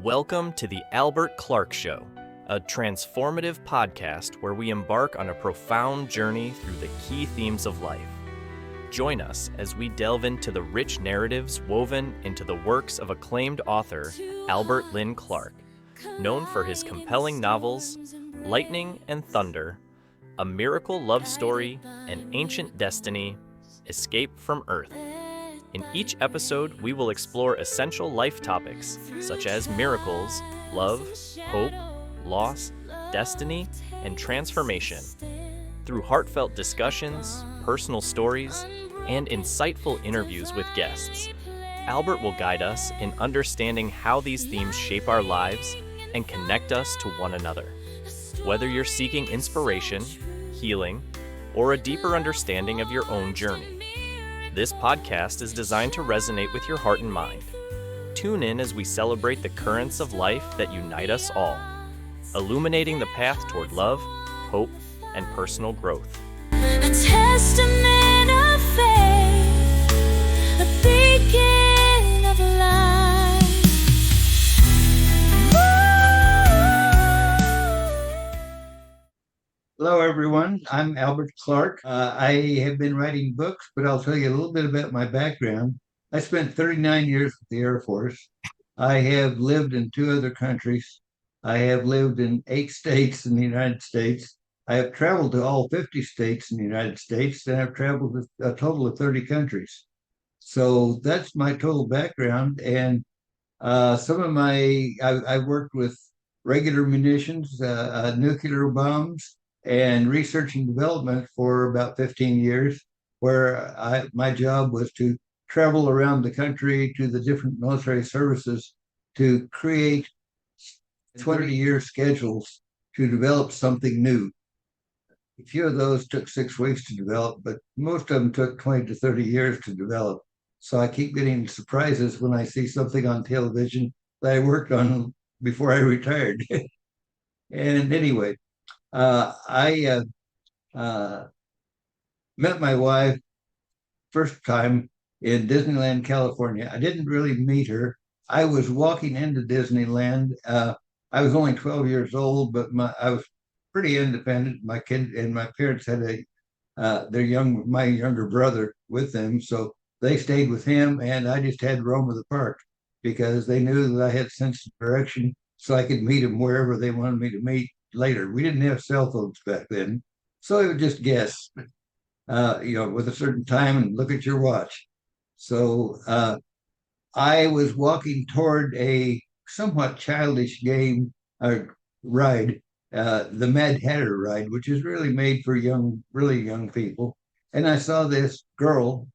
Welcome to the Albert Clark Show, a transformative podcast where we embark on a profound journey through the key themes of life. Join us as we delve into the rich narratives woven into the works of acclaimed author Albert Lynn Clark, known for his compelling novels Lightning and Thunder, A Miracle Love Story, An Ancient Destiny, Escape from Earth. In each episode, we will explore essential life topics such as miracles, love, hope, loss, destiny, and transformation. Through heartfelt discussions, personal stories, and insightful interviews with guests, Albert will guide us in understanding how these themes shape our lives and connect us to one another. Whether you're seeking inspiration, healing, or a deeper understanding of your own journey, this podcast is designed to resonate with your heart and mind. Tune in as we celebrate the currents of life that unite us all, illuminating the path toward love, hope, and personal growth. A testament of faith, a beacon of light. Hello, everyone. I'm Albert Clark. I have been writing books, but I'll tell you a little bit about my background. I spent 39 years with the Air Force. I have lived in 2 other countries. I have lived in 8 states in the United States. I have traveled to all 50 states in the United States, and I've traveled to a total of 30 countries. So that's my total background. And I worked with regular munitions, nuclear bombs, and research and development for about 15 years, where my job was to travel around the country to the different military services to create 20-year schedules to develop something new. A few of those took 6 weeks to develop, but most of them took 20 to 30 years to develop. So I keep getting surprises when I see something on television that I worked on before I retired. And anyway, I met my wife first time in Disneyland, California. I didn't really meet her. I was walking into Disneyland. I was only 12 years old, but I was pretty independent. My kid and my parents had my younger brother with them, so they stayed with him, and I just had to roam the park because they knew that I had sense of direction, so I could meet them wherever they wanted me to meet later. We didn't have cell phones back then, so I would just guess, with a certain time and look at your watch. So I was walking toward a somewhat childish game ride, the Mad Hatter ride, which is really made for really young people. And I saw this girl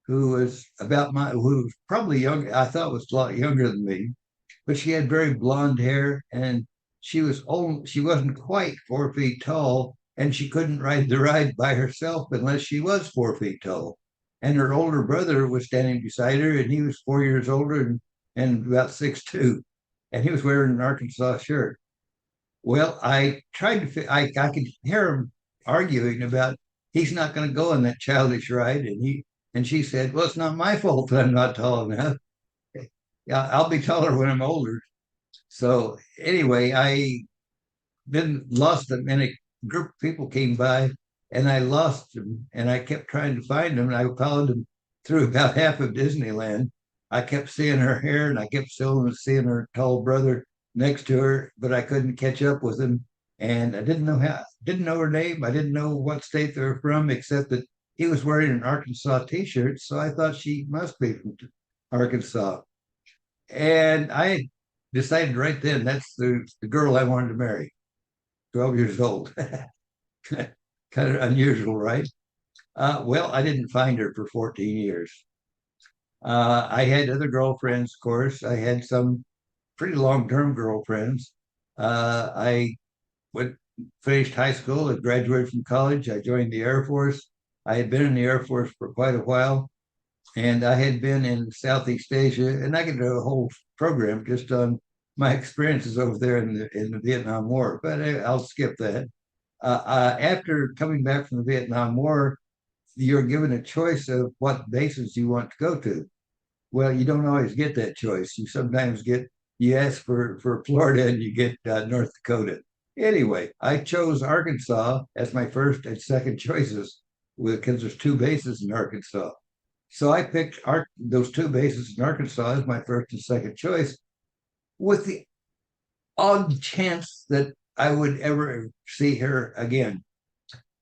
who was who was probably young. I thought was a lot younger than me, but she had very blonde hair, and she wasn't quite 4 feet tall, and she couldn't ride the ride by herself unless she was 4 feet tall. And her older brother was standing beside her, and he was 4 years older and about 6'2", and he was wearing an Arkansas shirt. Well, I tried I could hear him arguing about he's not going to go on that childish ride, and she said, "Well, it's not my fault that I'm not tall enough. Yeah, I'll be taller when I'm older." So anyway, I then lost them, and a group of people came by, and I lost them, and I kept trying to find them, and I followed them through about half of Disneyland. I kept seeing her hair, and I kept seeing her tall brother next to her, but I couldn't catch up with him, and I didn't know her name. I didn't know what state they were from, except that he was wearing an Arkansas T-shirt, so I thought she must be from Arkansas. And I decided right then that's the girl I wanted to marry. 12 years old. Kind of unusual, right? Well, I didn't find her for 14 years. I had other girlfriends, of course. I had some pretty long-term girlfriends. I finished high school, I graduated from college. I joined the Air Force. I had been in the Air Force for quite a while, and I had been in Southeast Asia, and I could do a whole program just on my experiences over there in the Vietnam War, but I'll skip that. After coming back from the Vietnam War, you're given a choice of what bases you want to go to. Well, you don't always get that choice. You sometimes get you ask for Florida and you get North Dakota. Anyway, I chose Arkansas as my first and second choices because there's two bases in Arkansas. So I picked those two bases in Arkansas as my first and second choice, with the odd chance that I would ever see her again.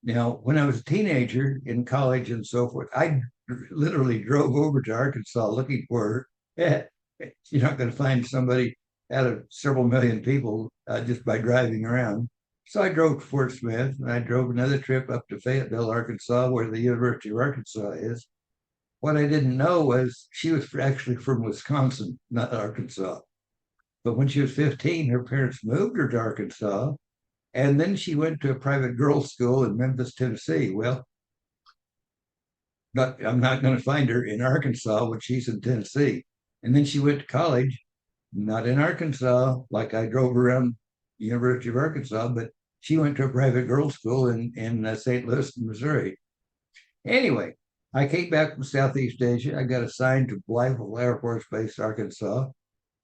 Now, when I was a teenager in college and so forth, I literally drove over to Arkansas looking for her. You're not going to find somebody out of several million people just by driving around. So I drove to Fort Smith, and I drove another trip up to Fayetteville, Arkansas, where the University of Arkansas is. What I didn't know was she was actually from Wisconsin, not Arkansas. But when she was 15, her parents moved her to Arkansas, and then she went to a private girls' school in Memphis, Tennessee. Well, I'm not going to find her in Arkansas when she's in Tennessee. And then she went to college, not in Arkansas, like I drove around the University of Arkansas, but she went to a private girls' school in St. Louis, Missouri. Anyway, I came back from Southeast Asia. I got assigned to Blytheville Air Force Base, Arkansas,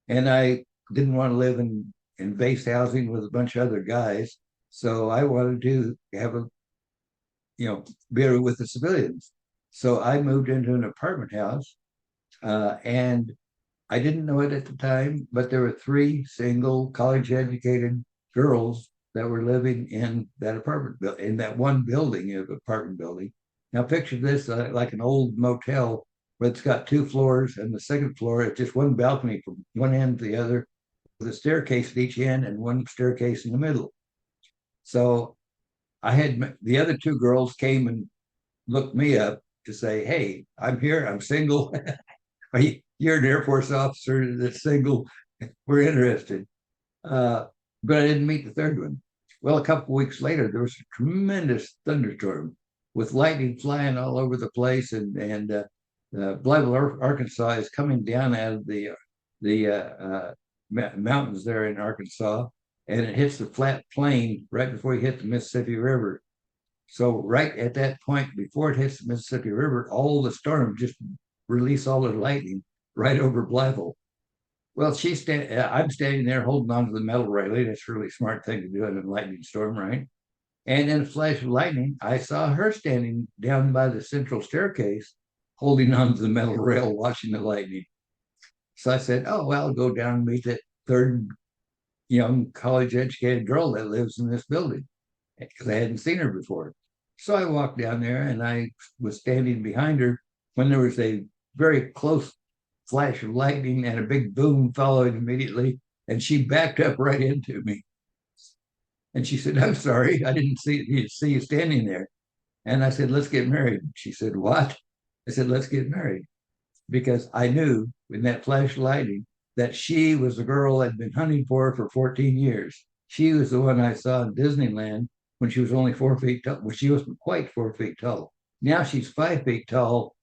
and I didn't want to live in base housing with a bunch of other guys. So I wanted to have be with the civilians. So I moved into an apartment house, and I didn't know it at the time, but there were three single college-educated girls that were living in that in that one building, apartment building. Now picture this like an old motel where it's got two floors, and the second floor is just one balcony from one end to the other, with a staircase at each end and one staircase in the middle. So I had the other two girls came and looked me up to say, "Hey, I'm here. I'm single. You're an Air Force officer that's single. We're interested." But I didn't meet the third one. Well, a couple of weeks later, there was a tremendous thunderstorm with lightning flying all over the place, and Blytheville, Arkansas, is coming down out of the mountains there in Arkansas, and it hits the flat plain right before you hit the Mississippi River. So right at that point, before it hits the Mississippi River, all the storm just release all the lightning right over Blytheville. Well, I'm standing there holding on to the metal railing. That's a really smart thing to do in a lightning storm, right? And in a flash of lightning, I saw her standing down by the central staircase, holding on to the metal rail, watching the lightning. So I said, "Oh, well, I'll go down and meet that third young college-educated girl that lives in this building," because I hadn't seen her before. So I walked down there, and I was standing behind her when there was a very close flash of lightning and a big boom following immediately, and she backed up right into me. And she said, "I'm sorry, I didn't see you standing there." And I said, "Let's get married." She said, "What?" I said, "Let's get married." Because I knew in that flash of lightning that she was the girl I'd been hunting for 14 years. She was the one I saw in Disneyland when she was only 4 feet tall. Well, she wasn't quite 4 feet tall. Now she's 5 feet tall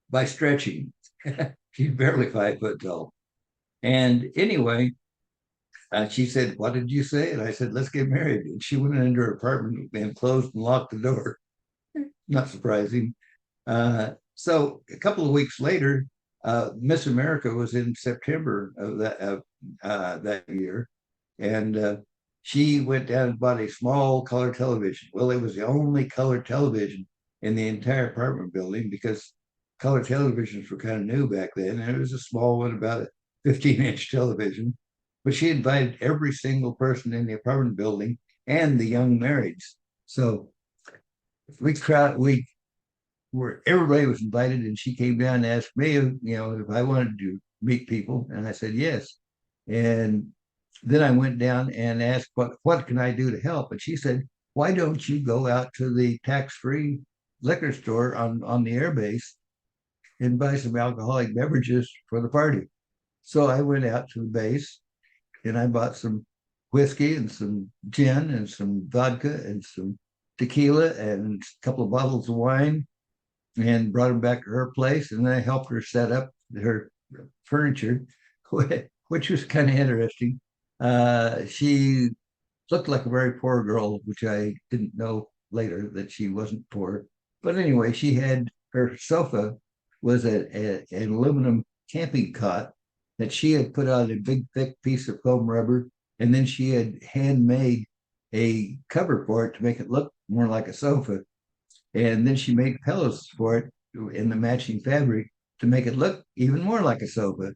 by stretching. She's barely 5 foot tall. And anyway, she said, "What did you say?" And I said, "Let's get married." And she went into her apartment and closed and locked the door. Not surprising. So a couple of weeks later, Miss America was in September of that year, and she went down and bought a small color television. Well, it was the only color television in the entire apartment building because color televisions were kind of new back then, and it was a small one, about a 15-inch television. But she invited every single person in the apartment building and the young marrieds. So we where everybody was invited, and she came down and asked me, if I wanted to meet people, and I said yes. And then I went down and asked, what can I do to help? And she said, "Why don't you go out to the tax-free liquor store on the airbase and buy some alcoholic beverages for the party?" So I went out to the base, and I bought some whiskey and some gin and some vodka and some tequila and a couple of bottles of wine, and brought them back to her place. And then I helped her set up her furniture, which was kind of interesting. She looked like a very poor girl, which I didn't know later that she wasn't poor. But anyway, she had her sofa was an aluminum camping cot, that she had put on a big, thick piece of foam rubber, and then she had handmade a cover for it to make it look more like a sofa. And then she made pillows for it in the matching fabric to make it look even more like a sofa.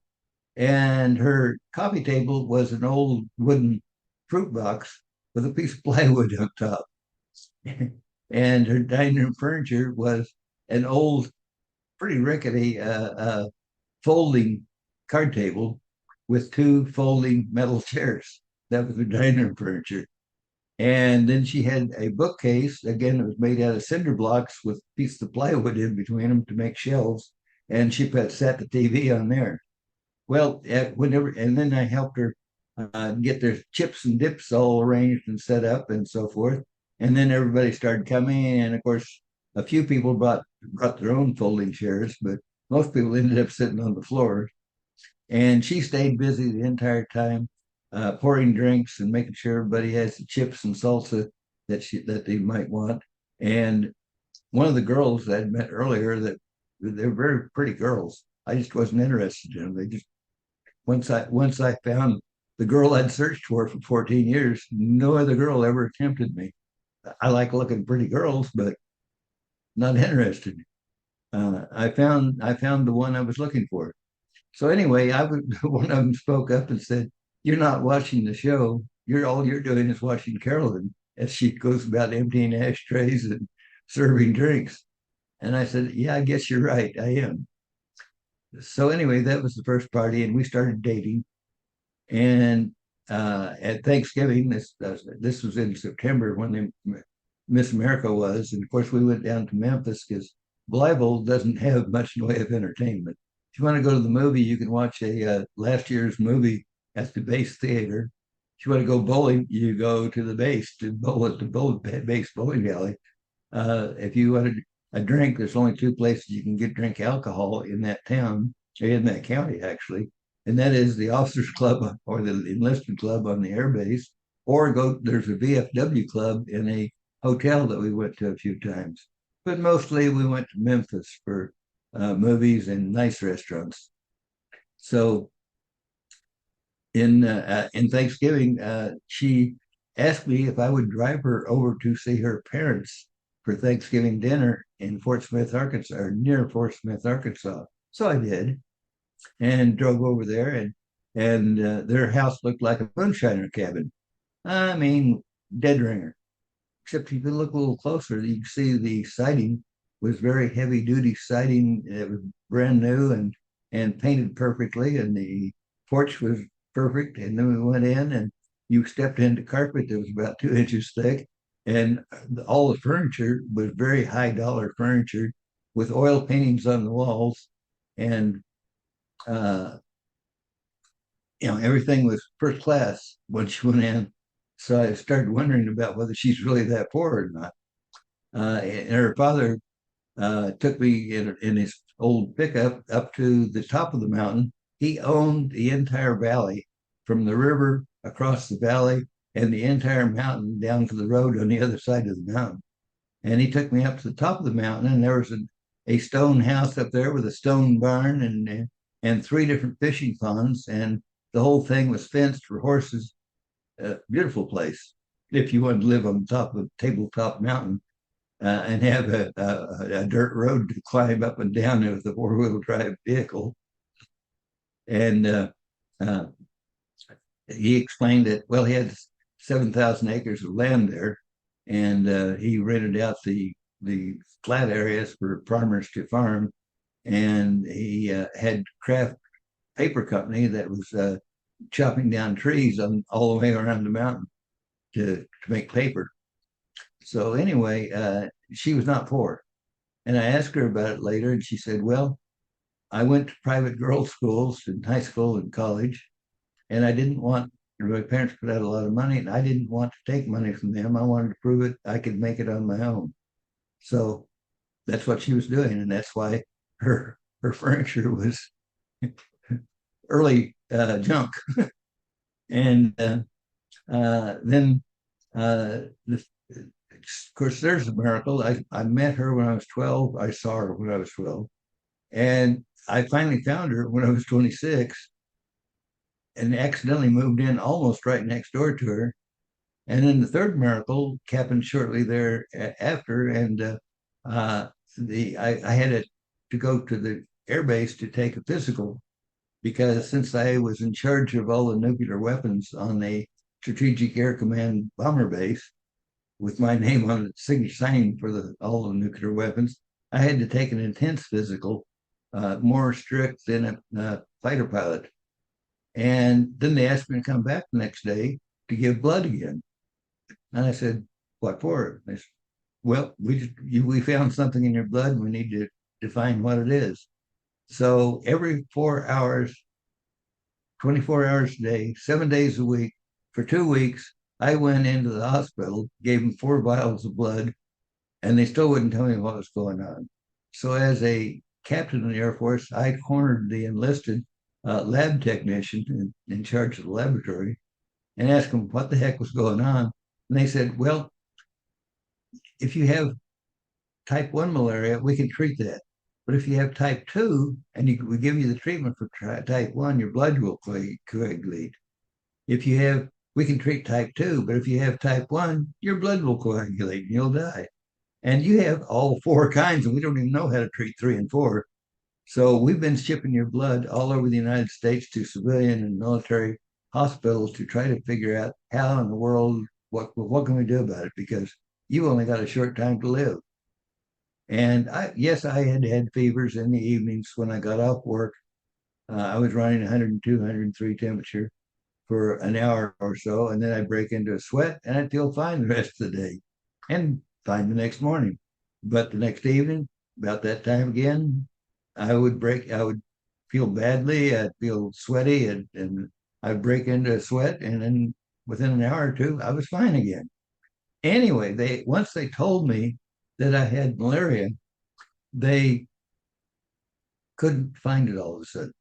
And her coffee table was an old wooden fruit box with a piece of plywood on top. And her dining room furniture was an old, pretty rickety folding card table with two folding metal chairs. That was her dining room furniture. And then she had a bookcase. Again, it was made out of cinder blocks with pieces of plywood in between them to make shelves. And she set the TV on there. Well, whenever, and then I helped her get their chips and dips all arranged and set up and so forth. And then everybody started coming, and of course, a few people brought their own folding chairs, but most people ended up sitting on the floor. And she stayed busy the entire time, pouring drinks and making sure everybody has the chips and salsa that they might want. And one of the girls that I'd met earlier, that they're very pretty girls. I just wasn't interested in them. They just once I found the girl I'd searched for 14 years, no other girl ever tempted me. I like looking pretty girls, but not interested. I found the one I was looking for. So anyway, one of them spoke up and said, "You're not watching the show. All you're doing is watching Carolyn as she goes about emptying ashtrays and serving drinks." And I said, "Yeah, I guess you're right. I am." So anyway, that was the first party, and we started dating. And at Thanksgiving, this was in September when Miss America was, and of course we went down to Memphis because Blytheville doesn't have much in the way of entertainment. If you want to go to the movie, you can watch a last year's movie at the Base Theater. If you want to go bowling, you go to the Base to bowl at the Base Bowling Alley. If you want a drink, there's only two places you can drink alcohol in that town, in that county actually, and that is the Officers Club or the Enlisted Club on the air base, or there's a VFW club in a hotel that we went to a few times. But mostly we went to Memphis for movies and nice restaurants. So in Thanksgiving, she asked me if I would drive her over to see her parents for Thanksgiving dinner in Fort Smith, Arkansas, or near Fort Smith, Arkansas. So I did, and drove over there, and their house looked like a moonshiner cabin. I mean, dead ringer. Except if you look a little closer, you can see the siding was very heavy duty siding. It was brand new and painted perfectly, and the porch was perfect. And then we went in, and you stepped into carpet that was about 2 inches thick, and all the furniture was very high dollar furniture with oil paintings on the walls, and uh, everything was first class once you went in. So I started wondering about whether she's really that poor or not. And her father took me in his old pickup up to the top of the mountain. He owned the entire valley from the river across the valley and the entire mountain down to the road on the other side of the mountain. And he took me up to the top of the mountain, and there was a stone house up there with a stone barn and three different fishing ponds, and the whole thing was fenced for horses. Beautiful place if you want to live on top of a tabletop mountain and have a dirt road to climb up and down with a four-wheel drive vehicle. And he explained that, well, he had 7,000 acres of land there, and he rented out the flat areas for farmers to farm. And he had craft paper company that was chopping down trees all the way around the mountain to make paper. So anyway, she was not poor. And I asked her about it later, and she said, "Well, I went to private girls' schools in high school and college, and I didn't want, my parents put out a lot of money, and I didn't want to take money from them. I wanted to prove it I could make it on my own." So that's what she was doing, and that's why her furniture was early junk. And then of course, there's a miracle. I met her when I was 12. I saw her when I was 12. And I finally found her when I was 26. and accidentally moved in almost right next door to her. And then the third miracle happened shortly there after, and I had to go to the air base to take a physical because since I was in charge of all the nuclear weapons on the Strategic Air Command bomber base, with my name on the signature signing for all the nuclear weapons, I had to take an intense physical, more strict than a fighter pilot. And then they asked me to come back the next day to give blood again. And I said, "What for?" They said, "Well, we found something in your blood. And we need to define what it is." So every 4 hours, 24 hours a day, 7 days a week, for 2 weeks, I went into the hospital, gave them 4 vials of blood, and they still wouldn't tell me what was going on. So, as a captain in the Air Force, I cornered the enlisted lab technician in charge of the laboratory and asked him what the heck was going on. And they said, "Well, if you have type 1 malaria, we can treat that. But if you have type 2 and we give you the treatment for type 1, your blood will coagulate. If you have, we can treat type 2, but if you have type 1, your blood will coagulate and you'll die. And you have all 4 kinds, and we don't even know how to treat 3 and 4. So we've been shipping your blood all over the United States to civilian and military hospitals to try to figure out how in the world, what can we do about it? Because you've only got a short time to live." And yes, I had fevers in the evenings when I got off work. I was running 102, 103 temperature for an hour or so, and then I'd break into a sweat and I'd feel fine the rest of the day and fine the next morning. But the next evening, about that time again, I would feel badly, I'd feel sweaty, and I'd break into a sweat, and then within an hour or two, I was fine again. Anyway, once they told me that I had malaria, they couldn't find it all of a sudden.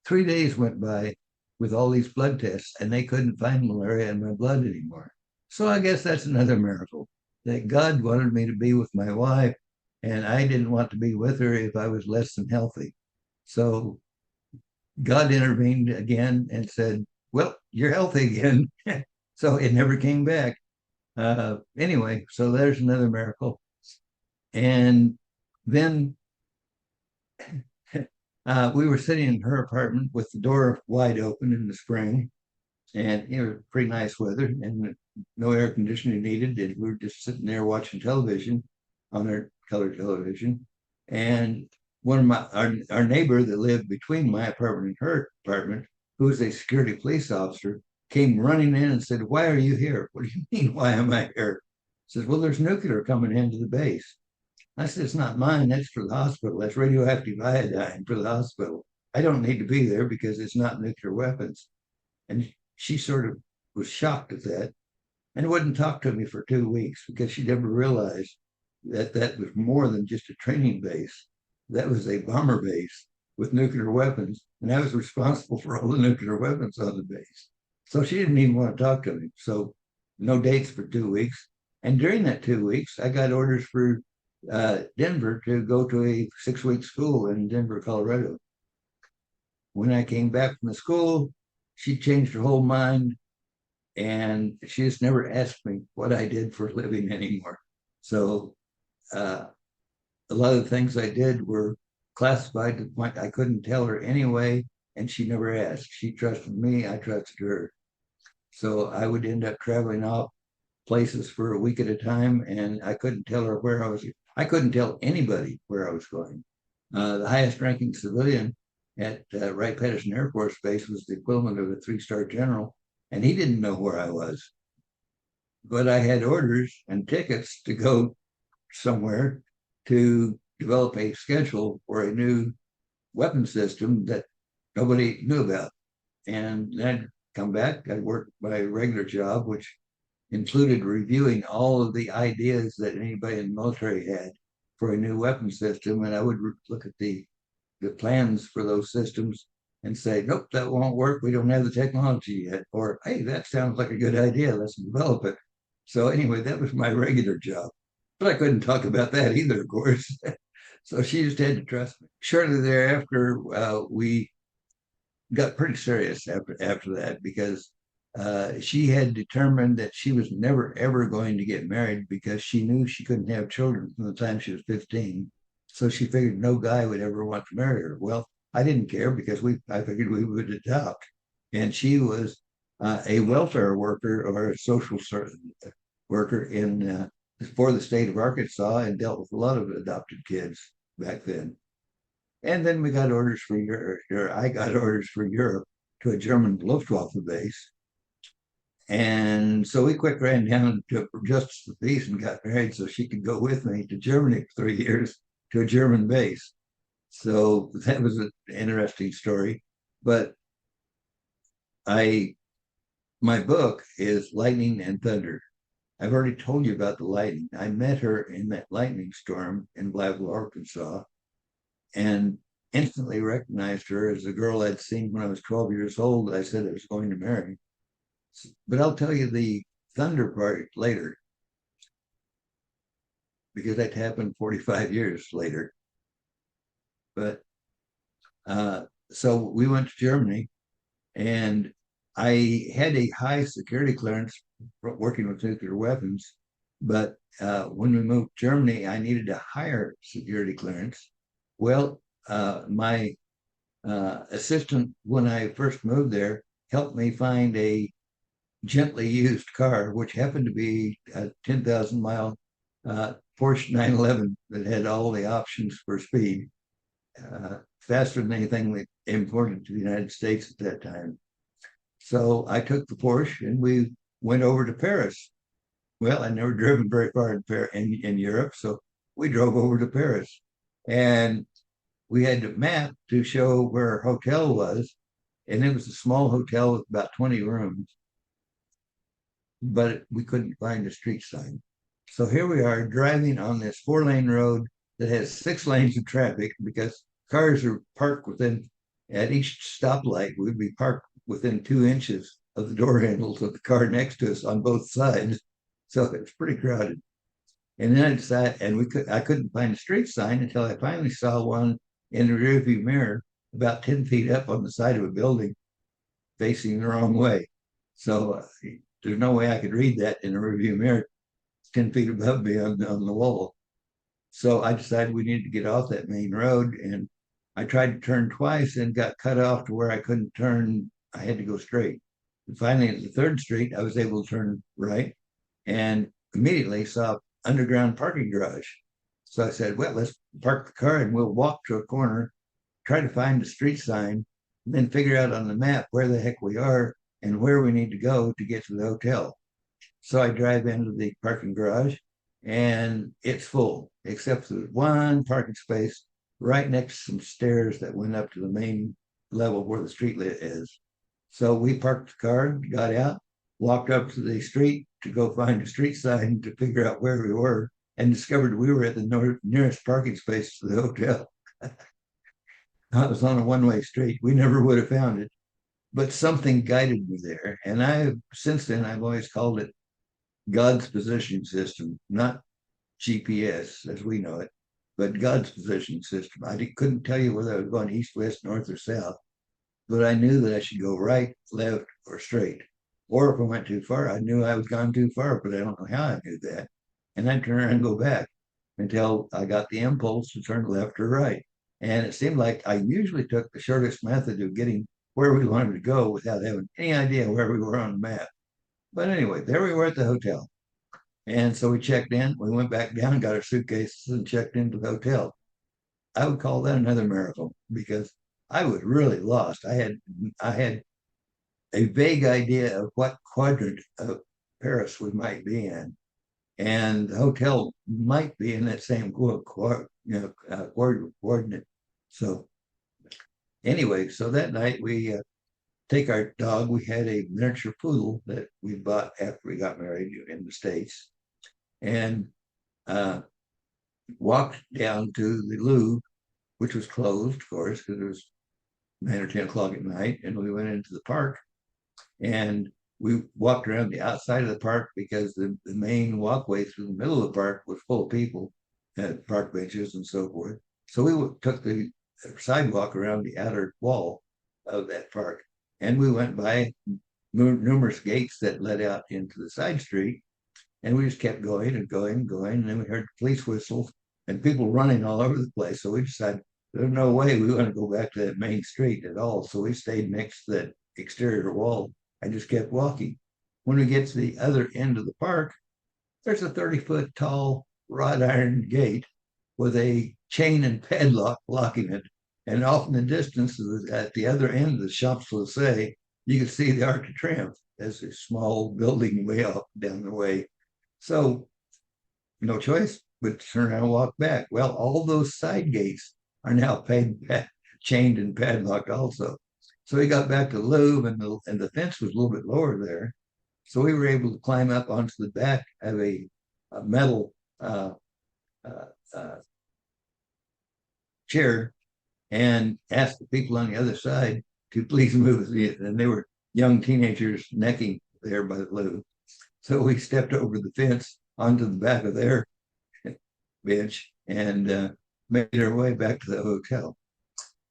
3 days went by with all these blood tests, and they couldn't find malaria in my blood anymore. So I guess that's another miracle that God wanted me to be with my wife, and I didn't want to be with her if I was less than healthy. So God intervened again and said, "Well, you're healthy again." So it never came back. Anyway, so there's another miracle. And then we were sitting in her apartment with the door wide open in the spring, and it was pretty nice weather and no air conditioning needed. And we were just sitting there watching television on our color television. And one of our neighbor that lived between my apartment and her apartment, who was a security police officer, came running in and said, "Why are you here?" "What do you mean, why am I here?" Says, "Well, there's nuclear coming into the base." I said, "It's not mine. That's for the hospital. That's radioactive iodine for the hospital. I don't need to be there because it's not nuclear weapons." And she sort of was shocked at that and wouldn't talk to me for 2 weeks because she never realized that that was more than just a training base. That was a bomber base with nuclear weapons. And I was responsible for all the nuclear weapons on the base. So she didn't even want to talk to me. So no dates for 2 weeks. And during that 2 weeks, I got orders for Denver to go to a 6-week school in Denver, Colorado. When I came back from the school, she changed her whole mind, and she just never asked me what I did for a living anymore. So a lot of the things I did were classified to the point I couldn't tell her anyway, and she never asked. She trusted me, I trusted her. So I would end up traveling off places for a week at a time, and I couldn't tell her where I was. I couldn't tell anybody where I was going. The highest ranking civilian at Wright-Patterson Air Force Base was the equivalent of a 3-star general, and he didn't know where I was. But I had orders and tickets to go somewhere to develop a schedule for a new weapon system that nobody knew about. And then I'd come back, I'd work my regular job, which included reviewing all of the ideas that anybody in the military had for a new weapon system. And I would look at the plans for those systems and say, "Nope, that won't work. We don't have the technology yet." Or, "Hey, that sounds like a good idea. Let's develop it." So anyway, that was my regular job. But I couldn't talk about that either, of course. So she just had to trust me. Shortly thereafter, we got pretty serious after that because she had determined that she was never ever going to get married because she knew she couldn't have children from the time she was 15. So she figured no guy would ever want to marry her. Well, I didn't care because I figured we would adopt. And she was a welfare worker or a social worker in for the state of Arkansas and dealt with a lot of adopted kids back then. And then we got orders for Europe, or I got orders for Europe to a German Luftwaffe base. And so we quick ran down to Justice of the Peace and got married so she could go with me to Germany for 3 years to a German base. So that was an interesting story. But I my book is Lightning and Thunder. I've already told you about the lightning. I met her in that lightning storm in Blytheville, Arkansas, and instantly recognized her as a girl I'd seen when I was 12 years old. I said I was going to marry. But I'll tell you the thunder part later, because that happened 45 years later. But so we went to Germany, and I had a high security clearance working with nuclear weapons. But when we moved to Germany, I needed a higher security clearance. Well, my assistant, when I first moved there, helped me find a gently used car, which happened to be a 10,000 mile Porsche 911 that had all the options for speed, faster than anything that imported to the United States at that time. So I took the Porsche and we went over to Paris. Well, I'd never driven very far in Europe, so we drove over to Paris. And we had a map to show where our hotel was, and it was a small hotel with about 20 rooms, but we couldn't find a street sign. So here we are driving on this 4-lane road that has 6 lanes of traffic because cars are parked at each stoplight, we'd be parked within 2 inches of the door handles of the car next to us on both sides. So it's pretty crowded. And then I decided, I couldn't find a street sign until I finally saw one in the rearview mirror about 10 feet up on the side of a building facing the wrong way. So there's no way I could read that in a rearview mirror 10 feet above me on the wall. So I decided we needed to get off that main road, and I tried to turn twice and got cut off to where I couldn't turn. I had to go straight. And finally, at the 3rd street, I was able to turn right and immediately saw underground parking garage. So I said, well, let's park the car and we'll walk to a corner, try to find the street sign, and then figure out on the map where the heck we are and where we need to go to get to the hotel. So I drive into the parking garage and it's full, except for one parking space right next to some stairs that went up to the main level where the street is. So we parked the car, got out, walked up to the street to go find a street sign to figure out where we were, and discovered we were at the nearest parking space to the hotel. I was on a one-way street. We never would have found it, but something guided me there. And since then, I've always called it God's positioning system, not GPS as we know it, but God's positioning system. I couldn't tell you whether I was going east, west, north, or south, but I knew that I should go right, left, or straight. Or if I went too far, I knew I was gone too far, but I don't know how I knew that. And I'd turn around and go back until I got the impulse to turn left or right. And it seemed like I usually took the shortest method of getting where we wanted to go without having any idea where we were on the map. But anyway, there we were at the hotel. And so we checked in, we went back down, got our suitcases and checked into the hotel. I would call that another miracle because I was really lost. I had a vague idea of what quadrant of Paris we might be in. And the hotel might be in that same coordinate. So anyway, so that night we take our dog. We had a miniature poodle that we bought after we got married in the States, and walked down to the Louvre, which was closed, of course, because it was 9 or 10 o'clock at night. And we went into the park, and we walked around the outside of the park because the main walkway through the middle of the park was full of people, had park benches and so forth. So we took the sidewalk around the outer wall. of that park. And we went by numerous gates that led out into the side street. And we just kept going and going and going. And then we heard police whistles and people running all over the place. So we decided there's no way we want to go back to that main street at all. So we stayed next to that exterior wall and just kept walking. When we get to the other end of the park, there's a 30-foot tall wrought iron gate with a chain and padlock blocking it. And off in the distance, at the other end of the Champs-Élysées, you can see the Arc de Triomphe as a small building way off down the way. So no choice but to turn around and walk back. Well, all those side gates are now chained and padlocked also. So we got back to the Louvre, and the fence was a little bit lower there. So we were able to climb up onto the back of a metal chair and ask the people on the other side to please move. And they were young teenagers necking there by the Louvre. So we stepped over the fence onto the back of their bench and made our way back to the hotel.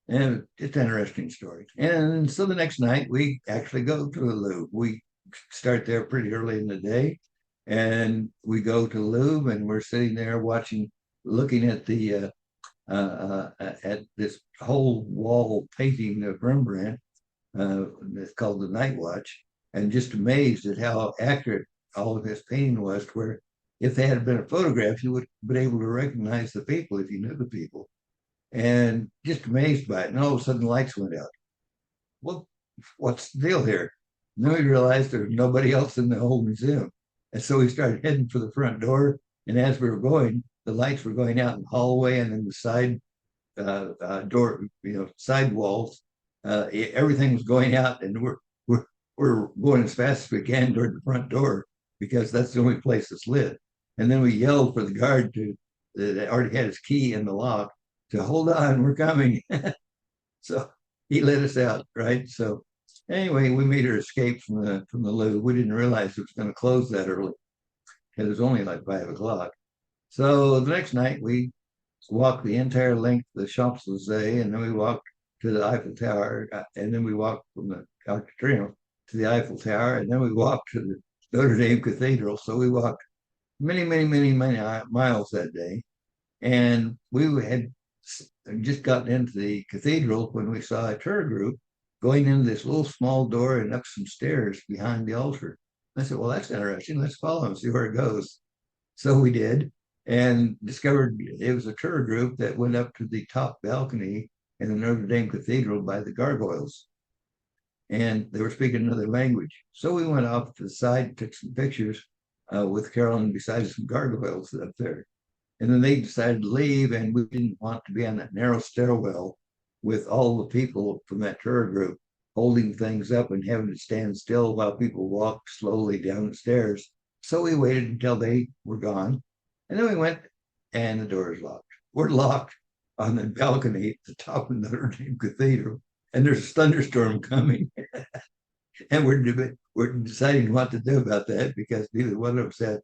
And it's an interesting story. And so the next night, we actually go to the Louvre. We start there pretty early in the day, and we go to the Louvre, and we're sitting there looking at the at this whole wall painting of Rembrandt. It's called the Night Watch, and just amazed at how accurate all of his painting was. Where if they had been a photograph, you would have been able to recognize the people if you knew the people. And just amazed by it. And all of a sudden, the lights went out. Well, what's the deal here? And then we realized there was nobody else in the whole museum. And so we started heading for the front door. And as we were going, the lights were going out in the hallway and then the side door, side walls. Everything was going out, and we're going as fast as we can toward the front door because that's the only place that's lit. And then we yelled for the guard that already had his key in the lock to hold on, we're coming. So he let us out, right? So anyway, we made our escape from the Louvre. We didn't realize it was going to close that early. It was only like 5 o'clock. So the next night we walked the entire length of the Champs-Élysées, and then we walked to the Eiffel Tower, and then we walked from the Arc de Triomphe to the Eiffel Tower, and then we walked to the Notre Dame Cathedral. So we walked many, many, many, many miles that day. And we had just gotten into the cathedral when we saw a tour group going into this little small door and up some stairs behind the altar. I said, well, that's interesting. Let's follow and see where it goes. So we did, and discovered it was a tour group that went up to the top balcony in the Notre Dame Cathedral by the gargoyles. And they were speaking another language. So we went off to the side, took some pictures with Carolyn beside some gargoyles up there. And then they decided to leave, and we didn't want to be on that narrow stairwell with all the people from that tour group holding things up and having to stand still while people walked slowly down the stairs. So we waited until they were gone. And then we went, and the door is locked. We're locked on the balcony at the top of Notre Dame Cathedral, and there's a thunderstorm coming. And we're deciding what to do about that because neither one of us had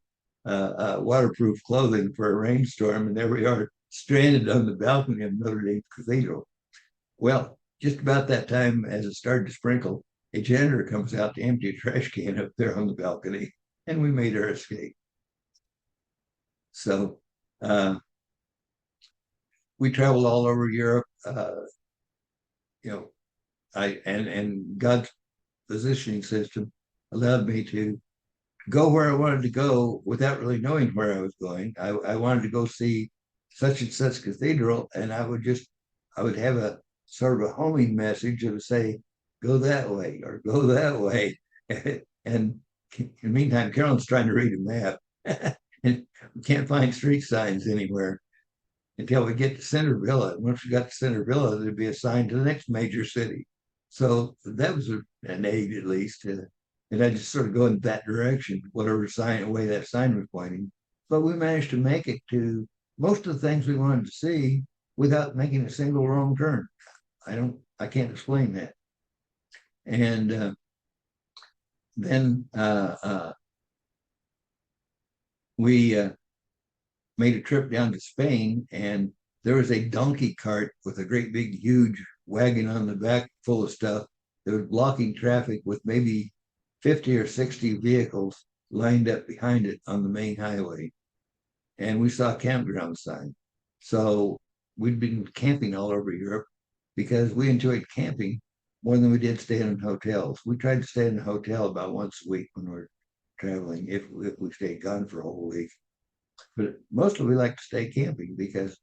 waterproof clothing for a rainstorm, and there we are stranded on the balcony of Notre Dame Cathedral. Well, just about that time, as it started to sprinkle, a janitor comes out to empty a trash can up there on the balcony, and we made our escape. So we traveled all over Europe. And God's positioning system allowed me to go where I wanted to go without really knowing where I was going. I wanted to go see such and such cathedral, and I would have a sort of a homing message that would say, go that way or go that way. And in the meantime, Carolyn's trying to read a map and we can't find street signs anywhere until we get to Center Villa. Once we got to Center Villa, there'd be a sign to the next major city. So that was an aid, at least. And I just sort of go in that direction, whatever way that sign was pointing. But we managed to make it to most of the things we wanted to see without making a single wrong turn. I can't explain that. And then we made a trip down to Spain, and there was a donkey cart with a great big huge wagon on the back full of stuff that was blocking traffic with maybe 50 or 60 vehicles lined up behind it on the main highway. And we saw a campground sign. So we'd been camping all over Europe because we enjoyed camping more than we did staying in hotels. We tried to stay in a hotel about once a week when we were traveling, if we stayed gone for a whole week. But mostly we like to stay camping because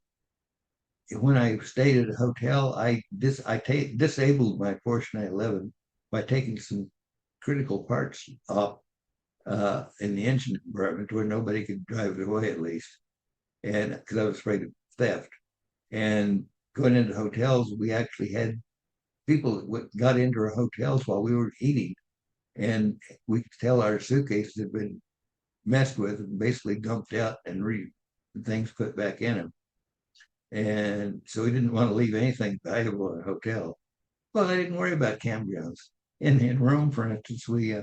when I stayed at a hotel, I disabled my Porsche 911 by taking some critical parts off in the engine compartment where nobody could drive it away, at least, and because I was afraid of theft. And going into hotels, we actually had people that got into our hotels while we were eating, and we could tell our suitcases had been messed with and basically dumped out and things put back in them. And so we didn't want to leave anything valuable in a hotel. Well, I didn't worry about campgrounds. In Rome, for instance, we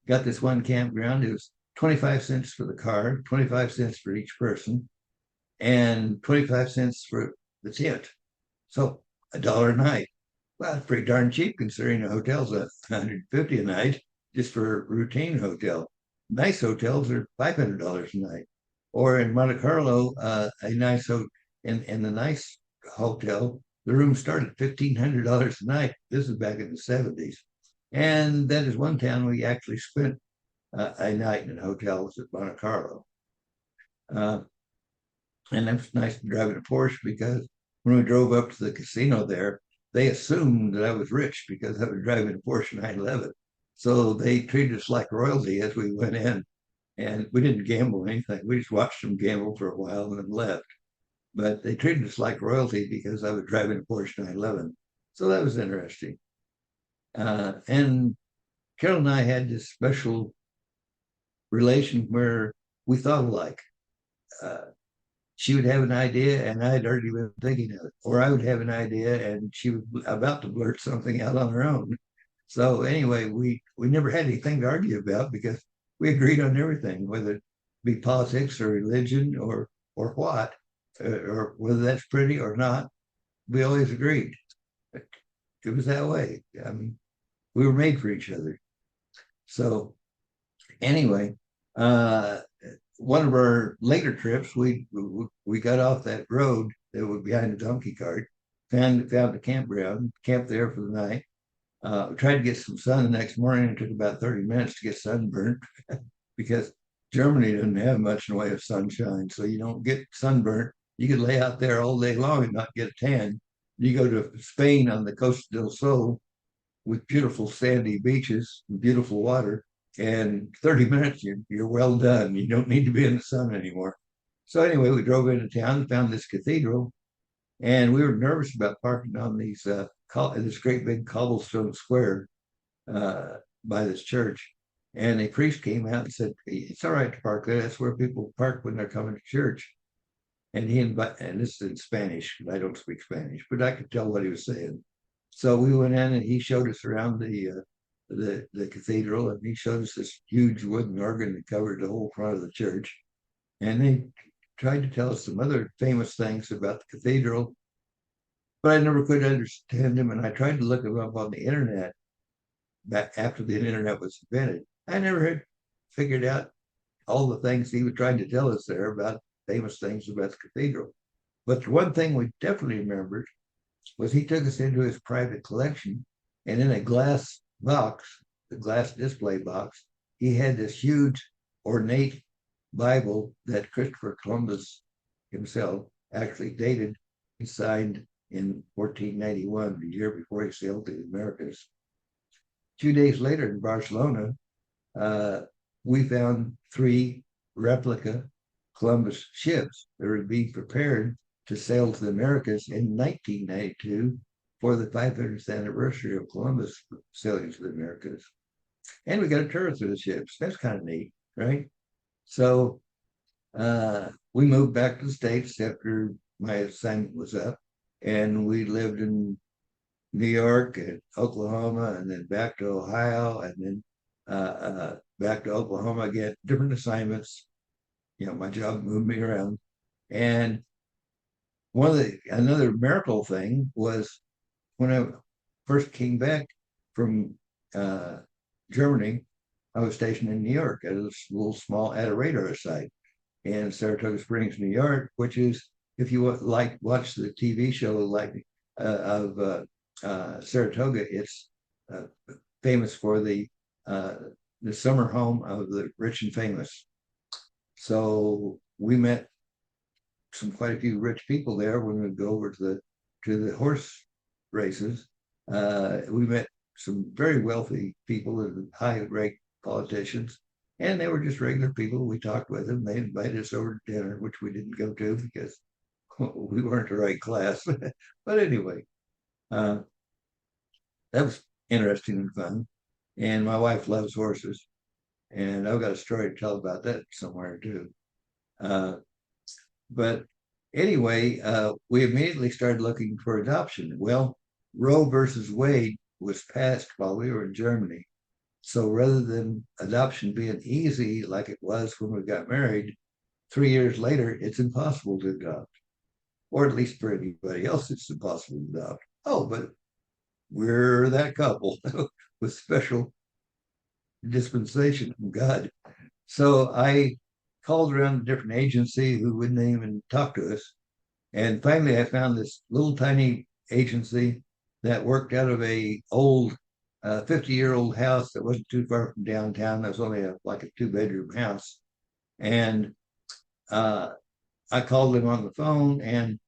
got this one campground. It was 25 cents for the car, 25 cents for each person, and 25 cents for the tent. So $1 a night. Well, it's pretty darn cheap considering a hotel's $150 a night just for a routine hotel. Nice hotels are $500 a night. Or in Monte Carlo, a nice in the nice hotel, the room started $1,500 a night. This is back in the 70s. And that is one town we actually spent a night in a hotel, was at Monte Carlo. And it was nice to drive in a Porsche because when we drove up to the casino there, they assumed that I was rich because I was driving a Porsche 911. So they treated us like royalty as we went in. And we didn't gamble or anything. We just watched them gamble for a while and then left. But they treated us like royalty because I was driving a Porsche 911. So that was interesting. And Carol and I had this special relation where we thought alike. She would have an idea and I'd already been thinking of it, or I would have an idea and she was about to blurt something out on her own. So anyway, we never had anything to argue about because we agreed on everything, whether it be politics or religion or what, or whether that's pretty or not. We always agreed. It was that way. I mean, we were made for each other. So anyway, one of our later trips, we got off that road that was behind the donkey cart, found a campground, camped there for the night. Tried to get some sun the next morning. It took about 30 minutes to get sunburned because Germany doesn't have much in the way of sunshine, so you don't get sunburnt. You could lay out there all day long and not get a tan. You go to Spain on the Costa del Sol with beautiful sandy beaches and beautiful water, and 30 minutes, you're well done. You don't need to be in the sun anymore. So anyway, we drove into town and found this cathedral, and we were nervous about parking on this great big cobblestone square by this church. And a priest came out and said, "It's all right to park there. That's where people park when they're coming to church." And and this is in Spanish. I don't speak Spanish, but I could tell what he was saying. So we went in and he showed us around the cathedral, and he showed us this huge wooden organ that covered the whole front of the church. And they tried to tell us some other famous things about the cathedral, but I never could understand him. And I tried to look him up on the internet back after the internet was invented. I never had figured out all the things he was trying to tell us there about famous things about the cathedral. But the one thing we definitely remembered was he took us into his private collection, and in a glass box, the glass display box, he had this huge ornate Bible that Christopher Columbus himself actually dated and signed in 1491, the year before he sailed to the Americas. 2 days later in Barcelona, we found 3 replica Columbus ships that were being prepared to sail to the Americas in 1992 for the 500th anniversary of Columbus sailing to the Americas. And we got a tour through the ships. That's kind of neat, right? So we moved back to the States after my assignment was up, and we lived in New York and Oklahoma, and then back to Ohio, and then back to Oklahoma again, different assignments. My job moved me around. And another miracle thing was when I first came back from Germany, I was stationed in New York at a little small at a radar site in Saratoga Springs, New York, which is, if you watch the TV show of Saratoga, it's famous for the summer home of the rich and famous. So we met quite a few rich people there when we go over to the horse races. We met some very wealthy people and high-rank politicians, and they were just regular people. We talked with them. They invited us over to dinner, which we didn't go to because we weren't the right class. But anyway, that was interesting and fun. And my wife loves horses, and I've got a story to tell about that somewhere too. But anyway, we immediately started looking for adoption. Well, Roe versus Wade was passed while we were in Germany. So rather than adoption being easy like it was when we got married, 3 years later, it's impossible to adopt. Or at least for anybody else, it's impossible to adopt. Oh, but we're that couple with special dispensation from God. So I called around a different agency who wouldn't even talk to us. And finally, I found this little tiny agency that worked out of a old 50-year-old house that wasn't too far from downtown. That was only like a 2-bedroom house. And I called them on the phone and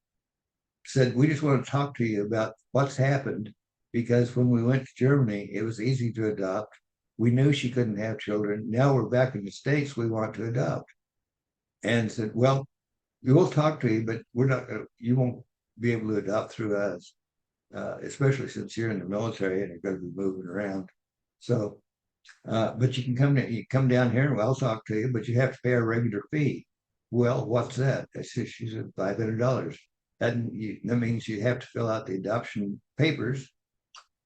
said, we just want to talk to you about what's happened, because when we went to Germany, it was easy to adopt. We knew she couldn't have children. Now we're back in the States, we want to adopt. And said, well, we will talk to you, but you won't be able to adopt through us, especially since you're in the military and you're going to be moving around. So, but you can come down here and I'll talk to you, but you have to pay a regular fee. Well, what's that? She said $500. That means you have to fill out the adoption papers,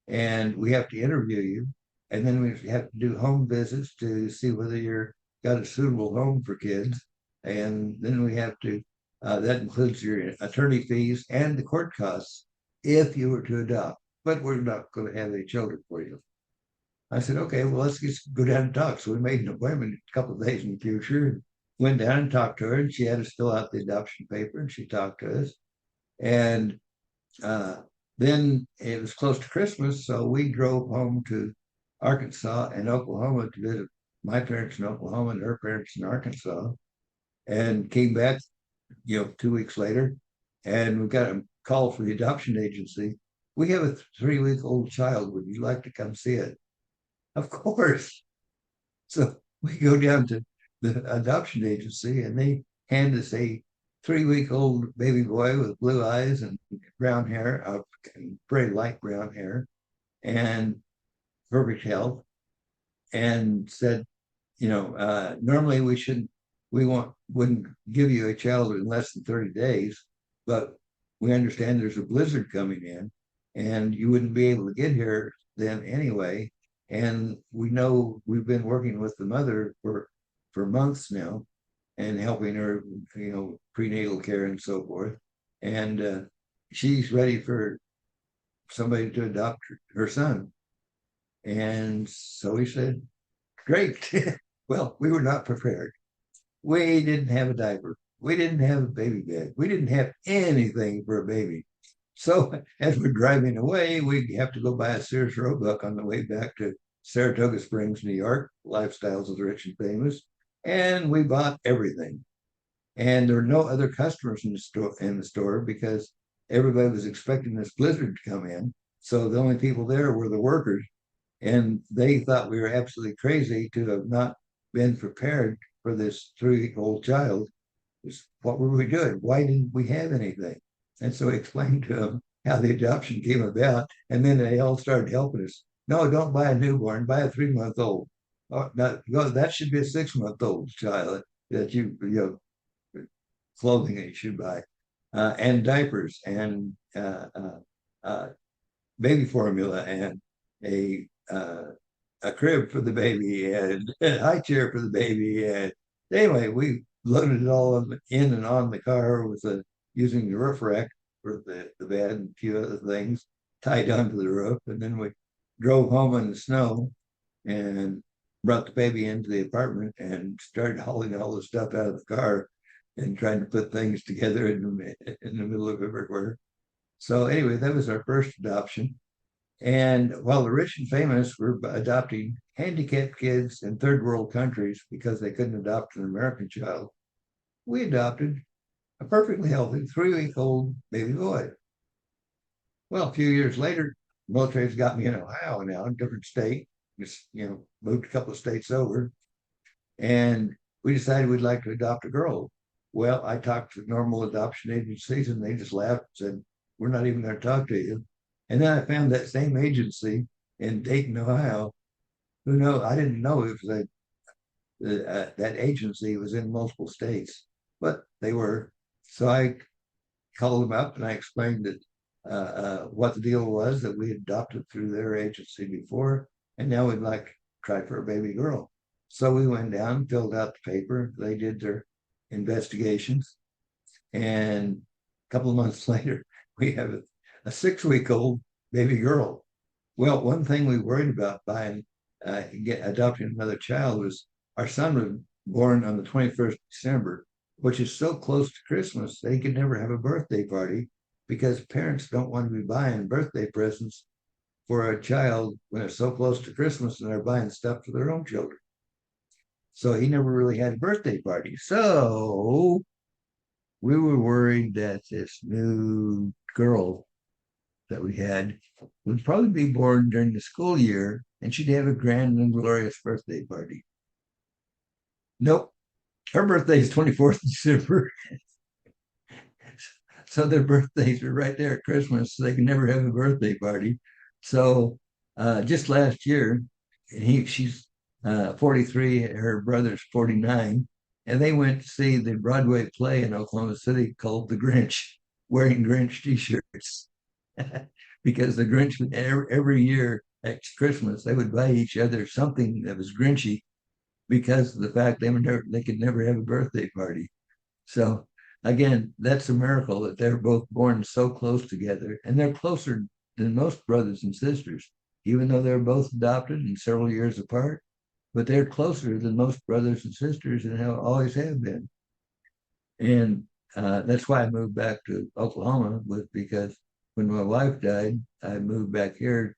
and we have to interview you, and then we have to do home visits to see whether you're got a suitable home for kids, and then we have to. That includes your attorney fees and the court costs if you were to adopt. But we're not going to have any children for you. I said, okay, well, let's just go down and talk. So we made an appointment a couple of days in the future, went down and talked to her, and she had us fill out the adoption paper, and she talked to us. And then it was close to Christmas, so we drove home to Arkansas and Oklahoma to visit my parents in Oklahoma and her parents in Arkansas, and came back, 2 weeks later, and we got a call from the adoption agency. We have a 3-week-old child. Would you like to come see it? Of course. So we go down to the adoption agency, and they hand us a 3-week-old baby boy with blue eyes and brown hair, very light brown hair, and perfect health, and said, normally wouldn't give you a child in less than 30 days, but we understand there's a blizzard coming in, and you wouldn't be able to get here then anyway. And we know we've been working with the mother for months now, and helping her, prenatal care and so forth. And she's ready for somebody to adopt her son. And so we said, great. Well, we were not prepared. We didn't have a diaper. We didn't have a baby bed. We didn't have anything for a baby. So as we're driving away, we have to go buy a Sears Roebuck on the way back to Saratoga Springs, New York, Lifestyles of the Rich and Famous. And we bought everything. And there were no other customers in the store because everybody was expecting this blizzard to come in. So the only people there were the workers. And they thought we were absolutely crazy to have not been prepared for this 3-week-old child. What were we doing? Why didn't we have anything? And so I explained to them how the adoption came about. And then they all started helping us. No, don't buy a newborn, buy a 3-month-old. Oh, no, that should be a 6-month-old child that clothing that you should buy, and diapers, and baby formula, and a crib for the baby, and a high chair for the baby. And anyway, we loaded it all in and on the car with using the roof rack for the bed and a few other things. tied onto the roof. And then we drove home in the snow and brought the baby into the apartment and started hauling all the stuff out of the car and trying to put things together in the middle of everywhere. So anyway, that was our first adoption. And while the rich and famous were adopting handicapped kids in third world countries because they couldn't adopt an American child, we adopted a perfectly healthy 3-week-old baby boy. Well, a few years later, the military's got me in Ohio now, a different state. Just, moved a couple of states over. And we decided we'd like to adopt a girl. Well, I talked to normal adoption agencies and they just laughed and said, we're not even going to talk to you. And then I found that same agency in Dayton, Ohio. I didn't know if that agency was in multiple states, but they were. So I called them up and I explained that what the deal was, that we adopted through their agency before, and now we'd like to try for a baby girl. So we went down, filled out the paper. They did their investigations. And a couple of months later, we have a 6-week-old baby girl. Well, one thing we worried about adopting another child was our son was born on the 21st of December, which is so close to Christmas, they could never have a birthday party because parents don't want to be buying birthday presents for a child when it's so close to Christmas and they're buying stuff for their own children. So he never really had a birthday party. So we were worried that this new girl that we had would probably be born during the school year and she'd have a grand and glorious birthday party. Nope. Her birthday is 24th of December. So their birthdays are right there at Christmas. So they can never have a birthday party. So just last year, she's 43, her brother's 49, and they went to see the Broadway play in Oklahoma City called The Grinch, wearing Grinch t-shirts. Because the Grinch, every year at Christmas, they would buy each other something that was Grinchy because of the fact they could never have a birthday party. So again, that's a miracle that they're both born so close together, and they're closer than most brothers and sisters, even though they're both adopted and several years apart, but they're closer than most brothers and sisters and always have been. And that's why I moved back to Oklahoma, because when my wife died, I moved back here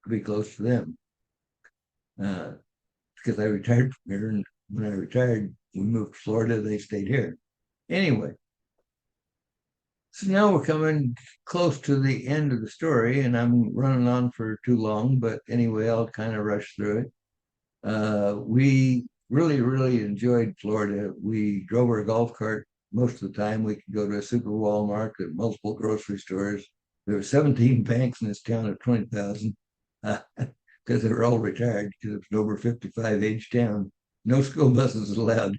to be close to them. Because I retired from here, and when I retired, we moved to Florida, they stayed here. Anyway, so now we're coming close to the end of the story, and I'm running on for too long, but anyway, I'll kind of rush through it. We really, really enjoyed Florida. We drove our golf cart most of the time. We could go to a super Walmart, at multiple grocery stores. There were 17 banks in this town of 20,000 because they were all retired because it was an over 55 age town. No school buses allowed.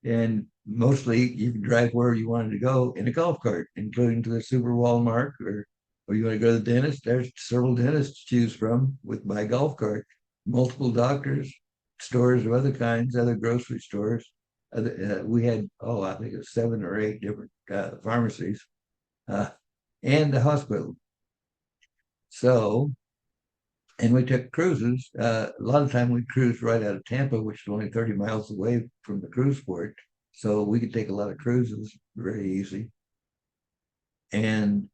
And mostly you could drive where you wanted to go in a golf cart, including to the super Walmart, or you want to go to the dentist. There's several dentists to choose from with my golf cart, multiple doctors, stores of other kinds, other grocery stores. We had, I think it was 7 or 8 different pharmacies and the hospital. So, and we took cruises. A lot of time we cruised right out of Tampa, which is only 30 miles away from the cruise port. So we could take a lot of cruises very easy. And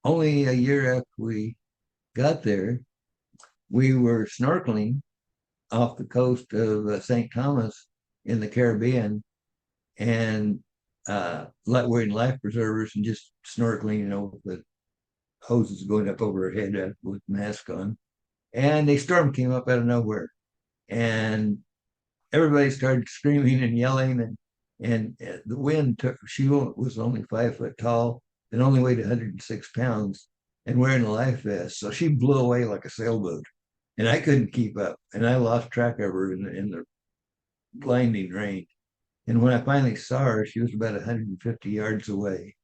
only a year after we got there, we were snorkeling off the coast of St. Thomas in the Caribbean, and wearing life preservers and just snorkeling, with the hoses going up over our head with mask on. And a storm came up out of nowhere, and everybody started screaming and yelling, and the wind took. She was only 5 foot tall and only weighed 106 pounds and wearing a life vest, so she blew away like a sailboat, and I couldn't keep up, and I lost track of her in the blinding rain. And when I finally saw her, she was about 150 yards away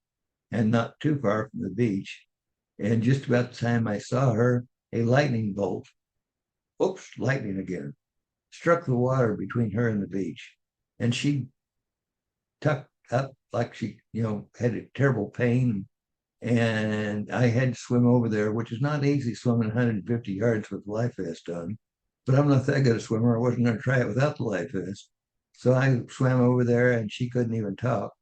and not too far from the beach. And just about the time I saw her, a lightning bolt, lightning again, struck the water between her and the beach. And she tucked up like she, had a terrible pain, And I had to swim over there, which is not easy swimming 150 yards with the life vest on. But I'm not that good a swimmer. I wasn't going to try it without the life vest. So I swam over there and she couldn't even talk.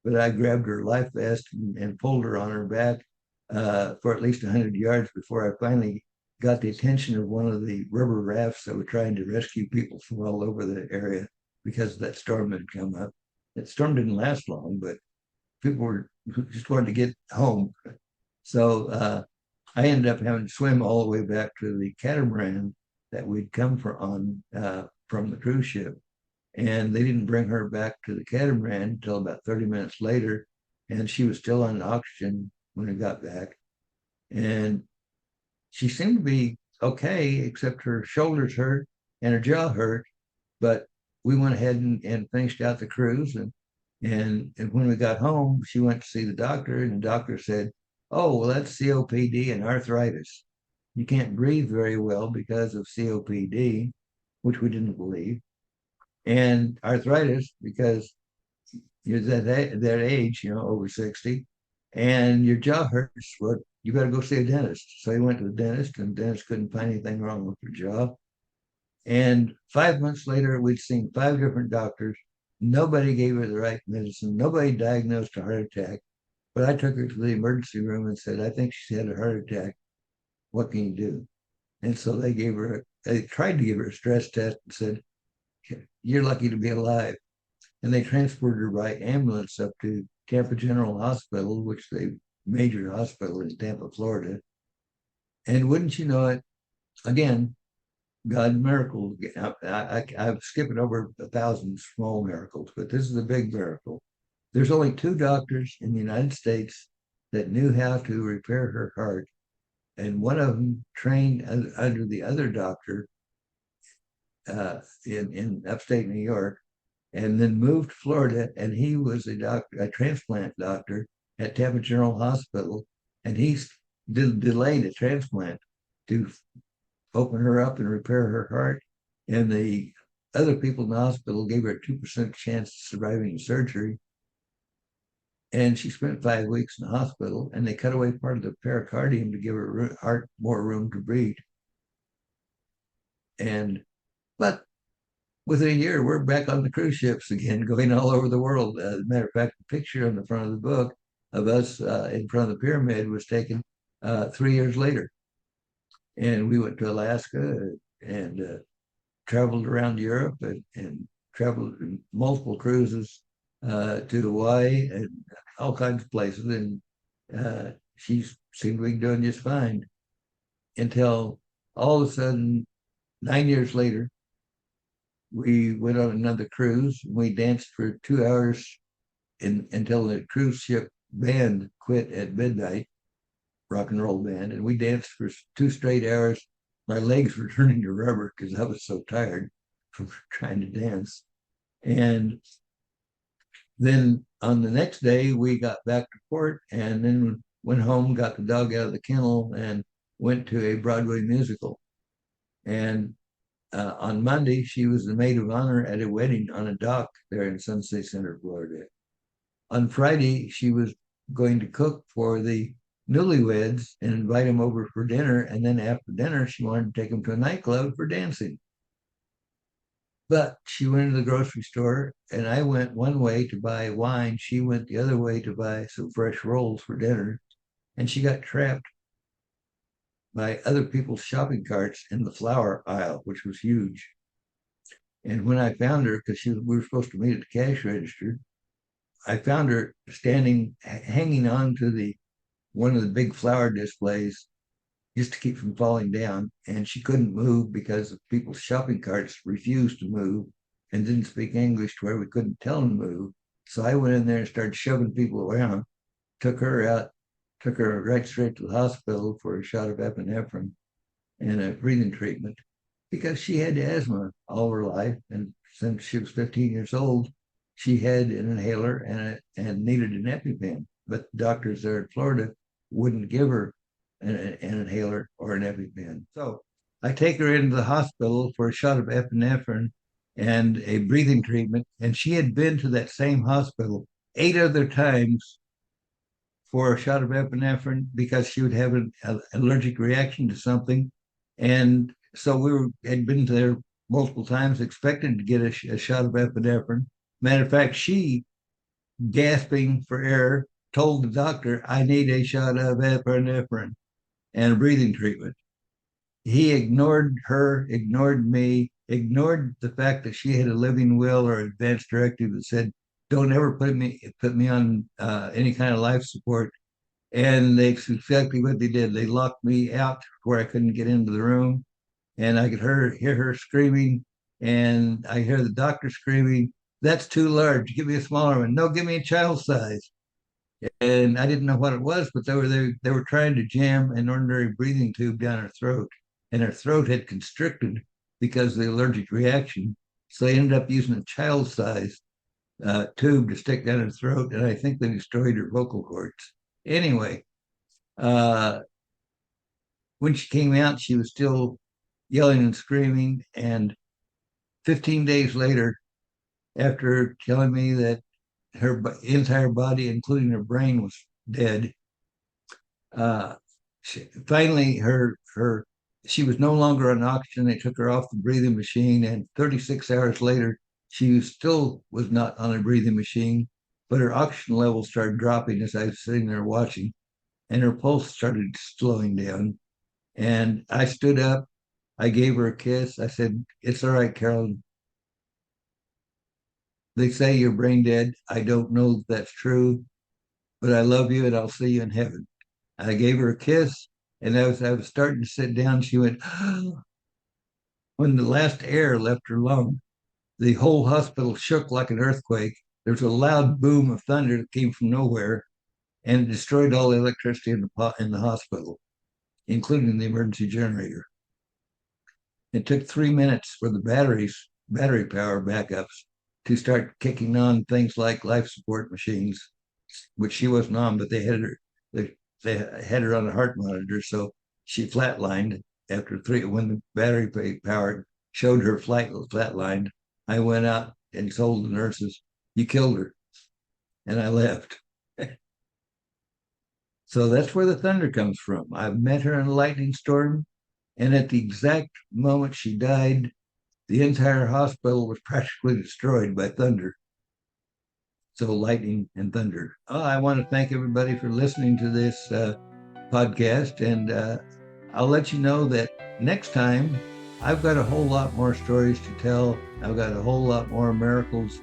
But I grabbed her life vest and pulled her on her back for at least 100 yards before I finally got the attention of one of the rubber rafts that were trying to rescue people from all over the area because that storm had come up. That storm didn't last long, but people were just wanted to get home. So I ended up having to swim all the way back to the catamaran that we'd come from the cruise ship. And they didn't bring her back to the catamaran until about 30 minutes later. And she was still on oxygen when we got back. And she seemed to be okay, except her shoulders hurt and her jaw hurt. But we went ahead and finished out the cruise. And when we got home, she went to see the doctor, and the doctor said, "Oh, well, that's COPD and arthritis. You can't breathe very well because of COPD," which we didn't believe, and arthritis because you're that age, over 60, and your jaw hurts. Well, you got to go see a dentist. So he went to the dentist, and the dentist couldn't find anything wrong with her jaw. And 5 months later, we'd seen 5 different doctors. Nobody gave her the right medicine. Nobody diagnosed a heart attack. But I took her to the emergency room and said, "I think she's had a heart attack. What can you do?" And so they tried to give her a stress test and said, "You're lucky to be alive." And they transported her by ambulance up to Tampa General Hospital, which is a major hospital in Tampa, Florida. And wouldn't you know it, again, God miracle. I'm skipping over 1,000 small miracles, but this is a big miracle. There's only 2 doctors in the United States that knew how to repair her heart, and one of them trained under the other doctor in upstate New York, and then moved to Florida. And he was a transplant doctor at Tampa General Hospital, and he delayed a transplant to open her up and repair her heart. And the other people in the hospital gave her a 2% chance of surviving the surgery. And she spent 5 weeks in the hospital, and they cut away part of the pericardium to give her heart more room to breathe. But within a year, we're back on the cruise ships again, going all over the world. As a matter of fact, the picture on the front of the book of us in front of the pyramid was taken 3 years later. And we went to Alaska and traveled around Europe and traveled in multiple cruises to Hawaii and all kinds of places. And she seemed to be doing just fine until all of a sudden, 9 years later, we went on another cruise. We danced for 2 hours until the cruise ship band quit at midnight, rock and roll band, and we danced for 2 straight hours. My legs were turning to rubber because I was so tired from trying to dance. And then on the next day, we got back to port and then went home, got the dog out of the kennel, and went to a Broadway musical. And on Monday, she was the maid of honor at a wedding on a dock there in Sunset Center, Florida. On Friday, she was going to cook for the newlyweds and invite them over for dinner. And then after dinner, she wanted to take them to a nightclub for dancing. But she went to the grocery store, and I went one way to buy wine. She went the other way to buy some fresh rolls for dinner. And she got trapped by other people's shopping carts in the flower aisle, which was huge. And when I found her, because we were supposed to meet at the cash register, I found her standing, hanging on to one of the big flower displays just to keep from falling down. And she couldn't move because people's shopping carts refused to move and didn't speak English to where we couldn't tell them to move. So I went in there and started shoving people around, took her out, took her right straight to the hospital for a shot of epinephrine and a breathing treatment because she had asthma all her life. And since she was 15 years old, she had an inhaler and needed an EpiPen. But the doctors there in Florida wouldn't give her an inhaler or an EpiPen. So I take her into the hospital for a shot of epinephrine and a breathing treatment. And she had been to that same hospital 8 other times for a shot of epinephrine because she would have an allergic reaction to something. And so had been there multiple times, expected to get a shot of epinephrine. Matter of fact, she, gasping for air, told the doctor, I need a shot of epinephrine and a breathing treatment. He ignored her, ignored me, ignored the fact that she had a living will or advance directive that said, don't ever put me on any kind of life support. And that's exactly what they did. They locked me out where I couldn't get into the room. And I could hear her screaming. And I hear the doctor screaming, that's too large. Give me a smaller one. No, give me a child size. And I didn't know what it was, but they were trying to jam an ordinary breathing tube down her throat. And her throat had constricted because of the allergic reaction. So they ended up using a child size tube to stick down her throat. And I think they destroyed her vocal cords. Anyway, when she came out, she was still yelling and screaming. And 15 days later, after telling me that her entire body, including her brain, was dead, finally she was no longer on oxygen. They took her off the breathing machine, and 36 hours later, she still was not on a breathing machine, but her oxygen levels started dropping as I was sitting there watching, and her pulse started slowing down. And I stood up, I gave her a kiss. I said, it's all right, Carolyn. They say you're brain dead. I don't know if that's true, but I love you and I'll see you in heaven. I gave her a kiss, and I was starting to sit down. She went, when the last air left her lung, the whole hospital shook like an earthquake. There was a loud boom of thunder that came from nowhere, and it destroyed all the electricity in the hospital, including the emergency generator. It took 3 minutes for the battery power backups to start kicking on things like life support machines, which she wasn't on, but they had her on a heart monitor, so she flatlined after when the battery power showed her flatlined. I went out and told the nurses, you killed her, and I left. So that's where the thunder comes from. I met her in a lightning storm, and at the exact moment she died, the entire hospital was practically destroyed by thunder. So lightning and thunder. I want to thank everybody for listening to this podcast, and I'll let you know that next time I've got a whole lot more stories to tell. I've got a whole lot more miracles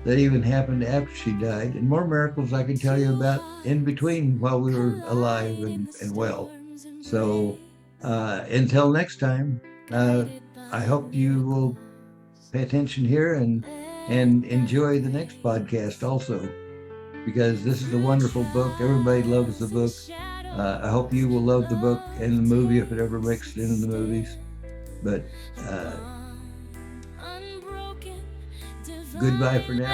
that even happened after she died, and more miracles I can tell you about in between while we were alive and well. So until next time, I hope you will pay attention here and enjoy the next podcast also, because this is a wonderful book. Everybody loves the book. I hope you will love the book and the movie if it ever makes it into the movies. But goodbye for now.